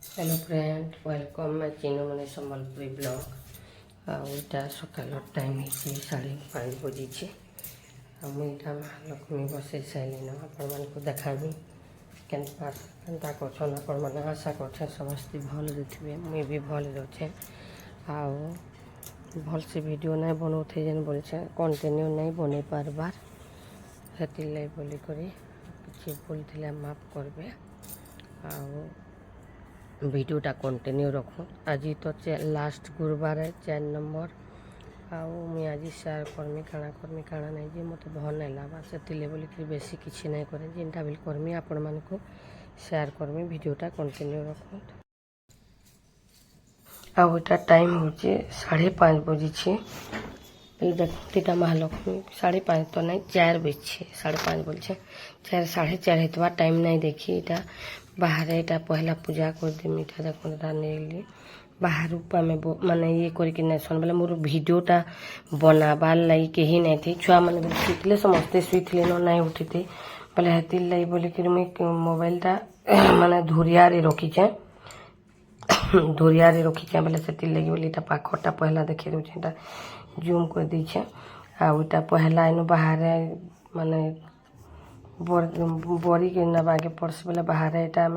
Hello friend welcome मैं चिन्नू मने Sambalpuri blog आईटा सकाल टाइम है 5:30 बजे मुझा महालक्ष्मी बसई सारे आपण मान को देखाबी केनता कर आपण मैंने आशा कर समस्ते भल थे मुई भी भल अच्छे आउ भल से वीडियो नहीं बनाऊे जेन बोल कंटिन्यू नहीं बन पार्बार से बोलिक किसी भूल थे माफ करबे आउ वीडियोटा कंटिन्यू रखूँ आज तो लास्ट गुरुवार है 4 नंबर आउ मुझे आज शेयर करमी काଣା नहीं जे मत भल नहीं लगा से बोलिक बेसी किसी नहीं करे जिनटा भी करमी आपण मान को शेयर करमी वीडियोटा कंटिन्यू रखूँ आईटा टाइम हूँ 5:30 बजे देखा महालक्ष्मी 5:30 तो नहीं 4 बजे 5:30 बोल 4 4:30 हेतवा टाइम नहीं देखी इटा बाहर इटा पहला पूजा कर दे मीठा देखा नहीं बाहर में माने ये करके नहीं सुन बोले मोर वीडियोटा बनाबार लगी कहीं नहीं थी छुआ मैंने सुतले समस्ते सुईले न नहीं उठी थी बोले हेतिर लगी बोलिक मुझे मोबाइलटा माने धुरियारे रखीचे धुरियारे रखीचे बोले से लगी बोली पाखटा पहला देखी दूसरा जूम कर दीचे आईटा पहला इन बाहर माने बड़ी के नबागे पड़सी बोले बाहर यहाँ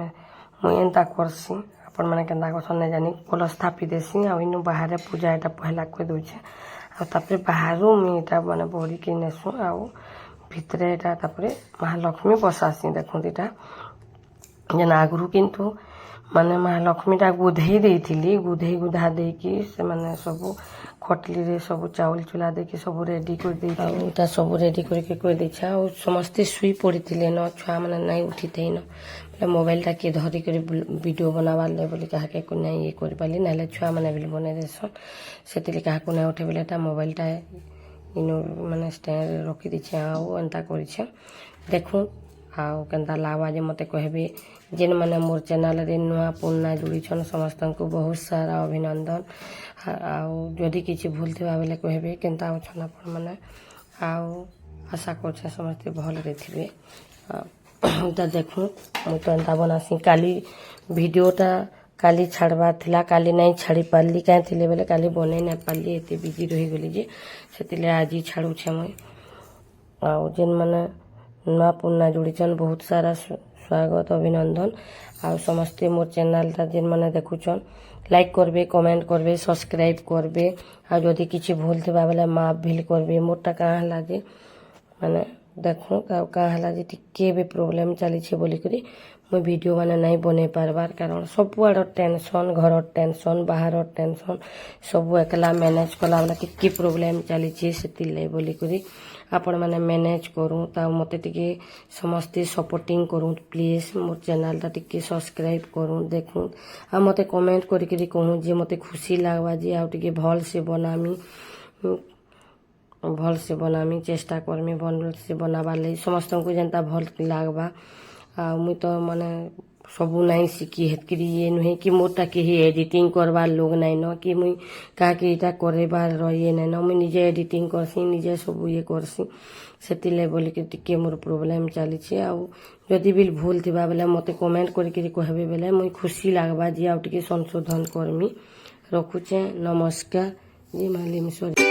मुई एंता करसी आपण मैंने केन्ता कर नहीं जानी कलश स्थापी देसी इन बाहर पूजा यहाँ पहला कर दूचे आपर बाहर मुझे मैंने बड़ी के नेसु आउ भितरे यहाँ महालक्ष्मी बसासी देखुं यहाँ जेन आगु किंतु माने महालक्ष्मीटा गुधे देती गुधे गुधा देकी से माने सब खटली रे सब चाउल चूला देकी सब रेडी कर देता सब रेडी करके कर दे समस्ते शुई पड़ी थे न छुआ मैंने नहीं उठी थे न बोले मोबाइलटा किए धरिक वीडियो बनाबार ले बोली क्या नहीं ये कर पाली ना छुआ मैंने भी बन देसन से क्या नहीं उठे बोले मोबाइलटा इन माने स्टैंड रखी दीचे आउ एंता कर देखूँ आउ केन्ता लागवा जे मते कहबे जेन मैंने मोर चैनल रे नुआ पुन्ना जुड़ी समस्त को बहुत सारा अभिनंदन आउ जदि किसी भूल थी बेले कहबे केन्ता अच्छन आपण मैंने आउ आशा कर समस्ते भल थे देखूँ मुझे तो एंता बनासी काली वीडियोटा काली छाड़बार थिला काली नहीं छाड़ी पार्ली कहीं थी बोले काली बन नहीं पार्ली एत बिजी रहीगली जे से आज छाड़ुछे मुई आउ जेन मैंने नुआ पुन्ना जुड़ीचन बहुत सारा स्वागत अभिनंदन आ समस्ते मोर चैनलटा जेन मैंने देखुचन लाइक करबे कमेंट करबे सब्सक्राइब करबे आ जदि किसी भूल थी बेले माफ भी करबे मोरटा कहाँ है जे मैंने देखूँ कहाँ है जे टिके भी प्रोब्लेम चली बोलिक मुझे वीडियो मैंने नहीं बन पार्बार कारण सबुआड़ टेंशन घर टेंशन बाहर टेंशन सब एकला मैनेज कला बेला टिके प्रोब्लेम चली से बोलिक आपण मैंने मैनेज करूँ मत टे समस्ते सपोर्टिंग करूँ प्लीज मोर चैनलटा टिके सब्सक्राइब करूँ देखूँ आ मत कमेंट करी कहूँ जे मत खुशी लगवा जे आउ टिके भल से बनामी चेष्टा करमी भल से बनाबार लगी समस्त को जेनता भल लगवा आ मुई तो माने सबू नहीं शिखी हेतकरी ये नुहे कि मोरटा कहीं एडिटिंग करवार लोग नहीं न कि मुई क्या इटा करेबार रही नहीं न मुई निजे एडिटिंग करसी निजे सब ये करसी से बोलिक टिके मोर प्रोब्लेम चली आउ जदि भी भूल थी बेले मत कमेंट करके कहबे बेले मुई खुशी लगवा जी आउ टिके संशोधन करमी रखुचे नमस्कार जी मालिमेश्वरी।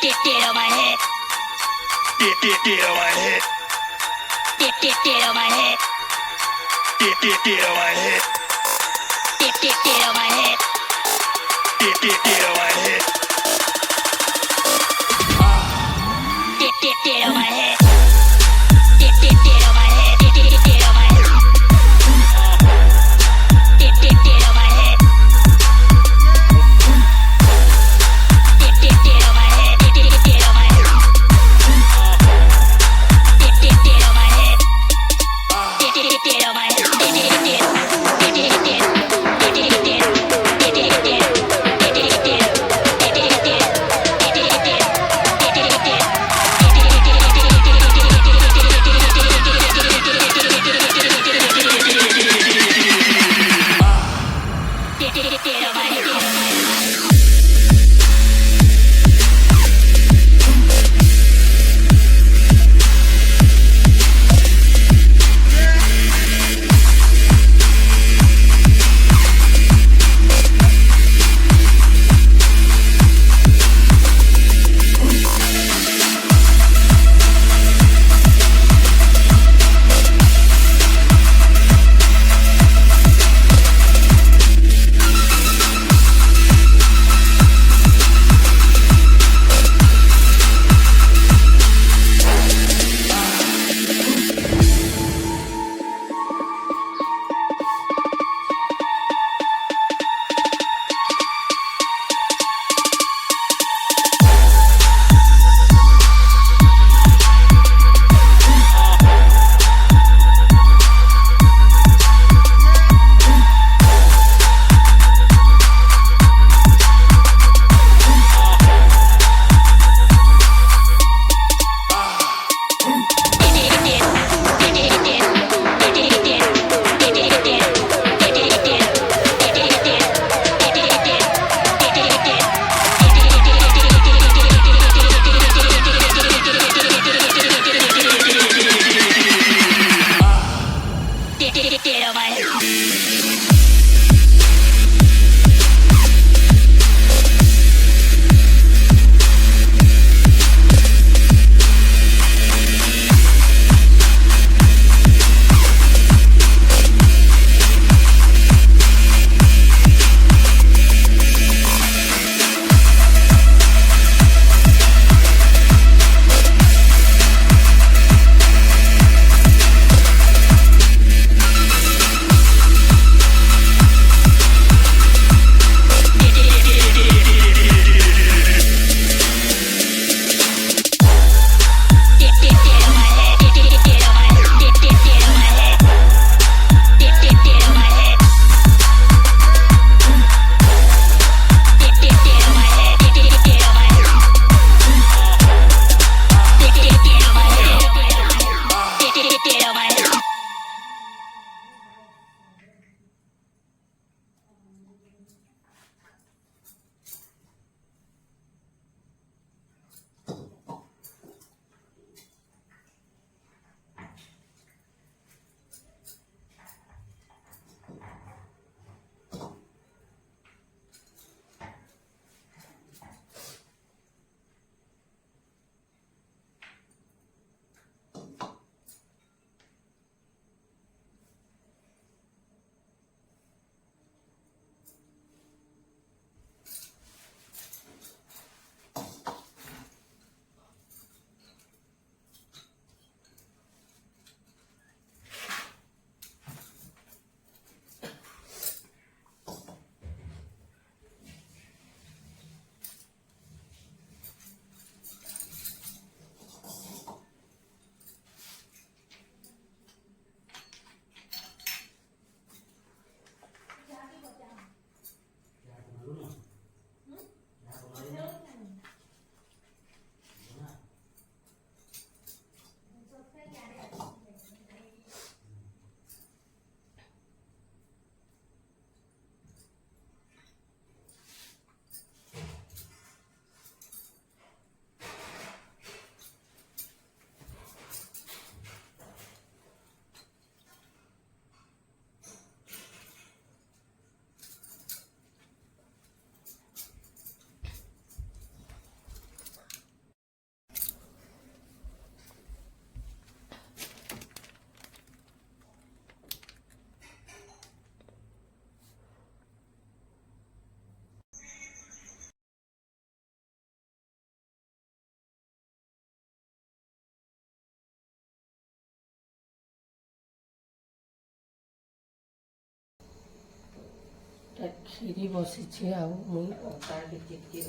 Get on my head. Get on my head. Get on my head. Get on my head. Get on my head. Get on my head. Get on my head. Get on my head. Get on my head. Get on my head. କ୍ଷୀରି ବସିଛି ଆଉ ମୁଇଁ ଅଟା ଟିକେ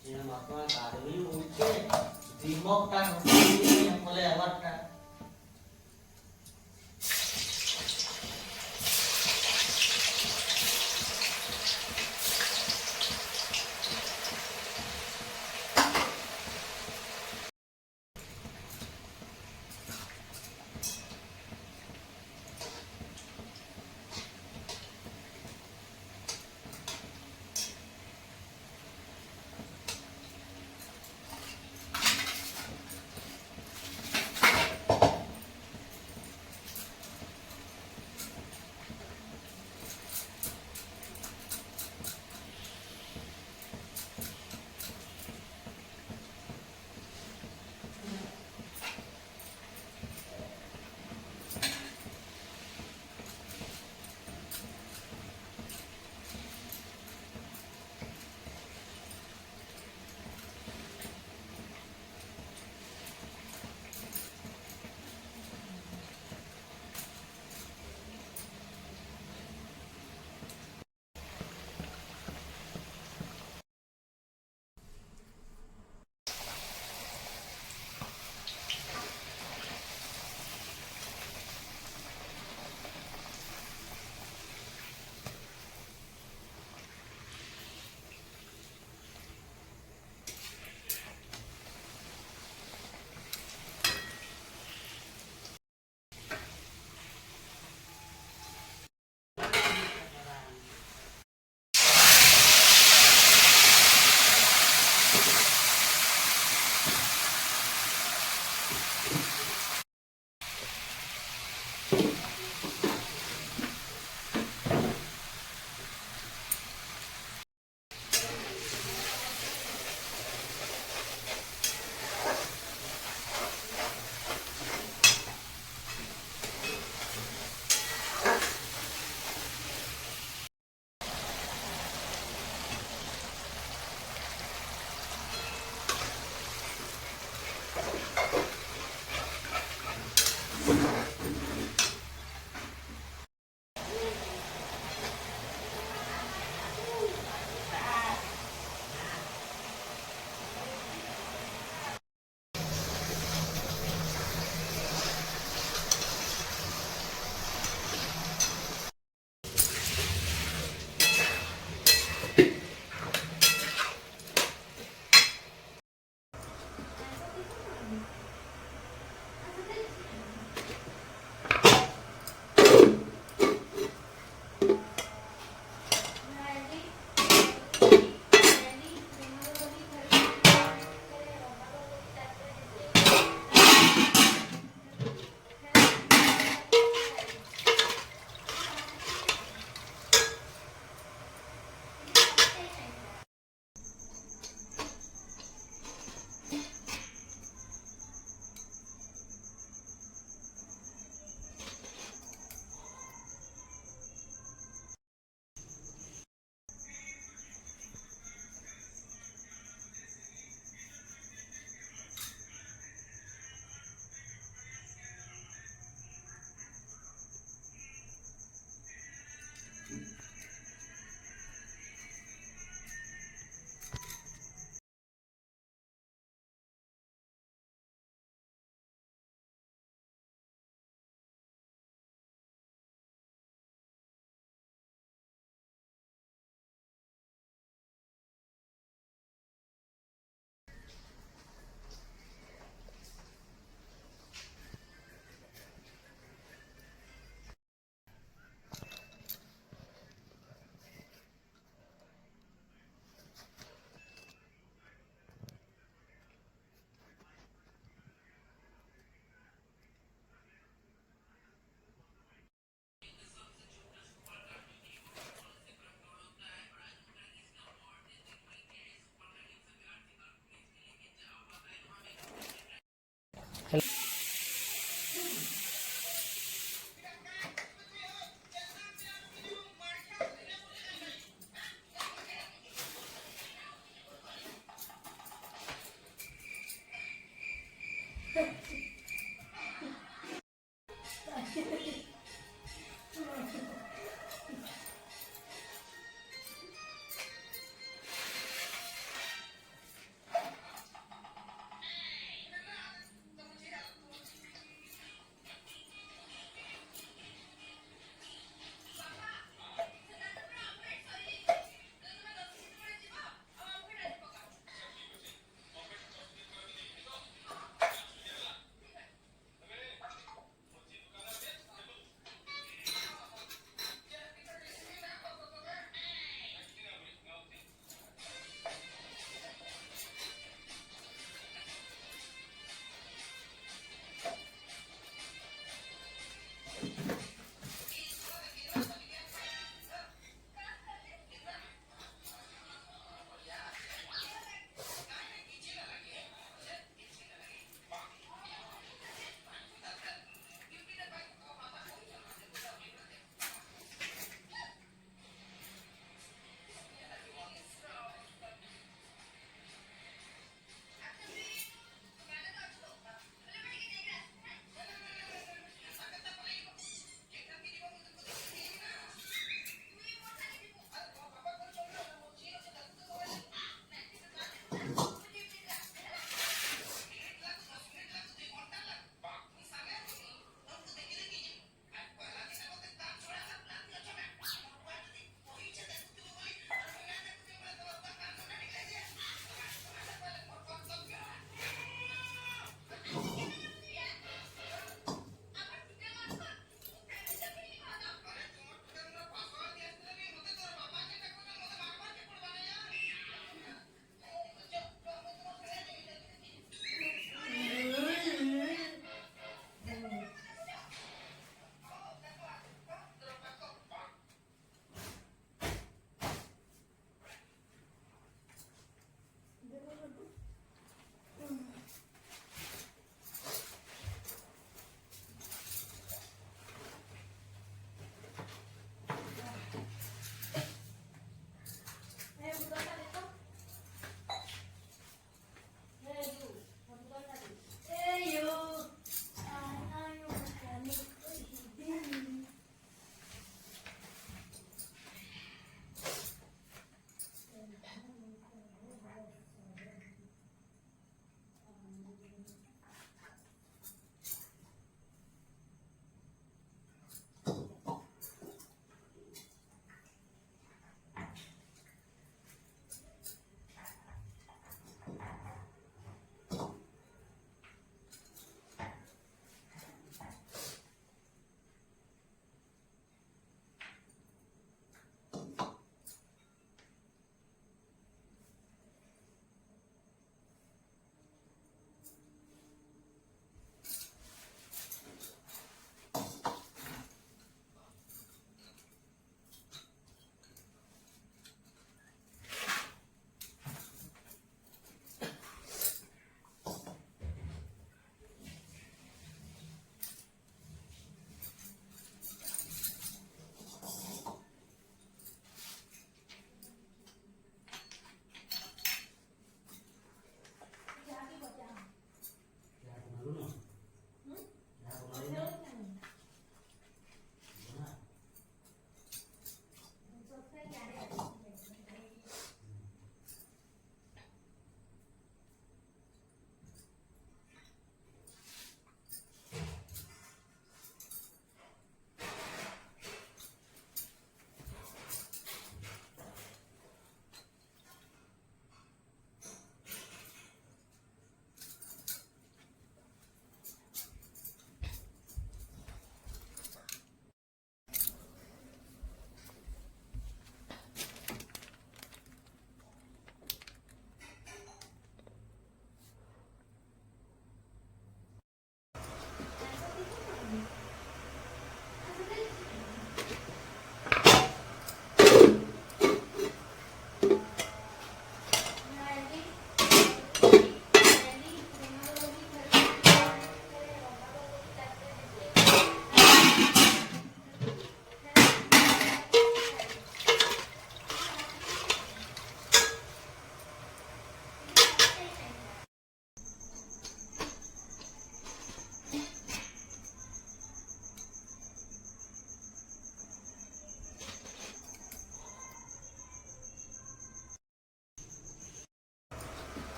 Dia makan tak ada minum, dimakan, yang boleh awak tak